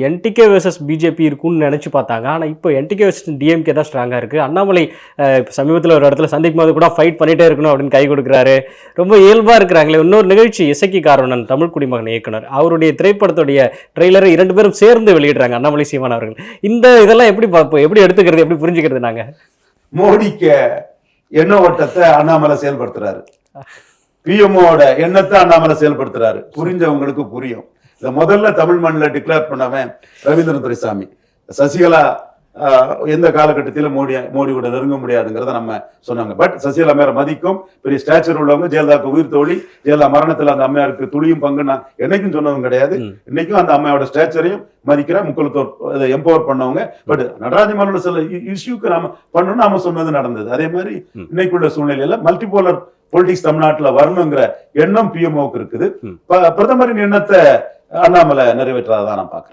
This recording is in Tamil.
என்டிகே வெர்சஸ் பிஜேபி இருக்கும்னு நினைச்சு பார்த்தாங்க. ஆனால் இப்போ என்டிகே வெர்சஸ் டிஎம்கே தான் ஸ்ட்ராங்காக இருக்குது. அண்ணாமலை சமீபத்தில் ஒரு இடத்துல சந்திக்கும் போது கூட ஃபைட் பண்ணிட்டே இருக்கணும் அப்படின்னு கை கொடுக்குறாரு. ரொம்ப இயல்பாக இருக்கிறாங்களே. இன்னொரு நிகழ்ச்சி இசக்கி காரணன் தமிழ் குடிமகன் இயக்குனர் அவருடைய திரைப்படத்துடைய ட்ரெய்லரை 2 பேரும் சேர்ந்து வெளியிடுறாங்க, அண்ணாமலை சீமான் அவர்கள். இந்த இதெல்லாம் எப்படி பார்ப்போம், எப்படி எடுத்துக்கிறது, எப்படி புரிஞ்சுக்கிறது? நாங்கள் மோடிக்கு எண்ண ஓட்டத்தை அண்ணாமலை செயல்படுத்துறாரு, பிஎம்ஓட எண்ணத்தை அண்ணாமலை செயல்படுத்துறாரு. புரிஞ்சவங்களுக்கு புரியும். இந்த முதல்ல தமிழ் மண்ணில் டிக்ளேர் பண்ணவன் ரவீந்திரன் துரைசாமி. சசிகலா எந்த காலகட்டத்திலும் மோடி கூட நெருங்க முடியாதுங்கிறத நம்ம சொன்னாங்க. பட் சசிகலா மேல மதிக்கும் பெரிய ஸ்டாச்சர் உள்ளவங்க, ஜெயலலிதாவுக்கு உயிர் தோழி, ஜெயலலிதா மரணத்தில் அந்த அம்மையாருக்கு துளியும் பங்கு நான் என்னைக்கும் சொன்னவங்க கிடையாது. இன்னைக்கும் அந்த அம்மையோட ஸ்டாச்சரையும் மதிக்கிற முக்கியத்துவம் எம்பவர் பண்ணவங்க. பட் நடராஜமலோட சில இஷ்யூக்கு நாம பண்ணணும், நாம சொன்னது நடந்தது. அதே மாதிரி இன்னைக்குள்ள சூழ்நிலையில மல்டிபோலர் பொலிட்டிக்ஸ் தமிழ்நாட்டில் வரணுங்கிற எண்ணம் பிஎம்ஓக்கு இருக்குது. பிரதமரின் எண்ணத்தை அண்ணாமலை நிறைவேற்றாதான் நான் பாக்குறேன்.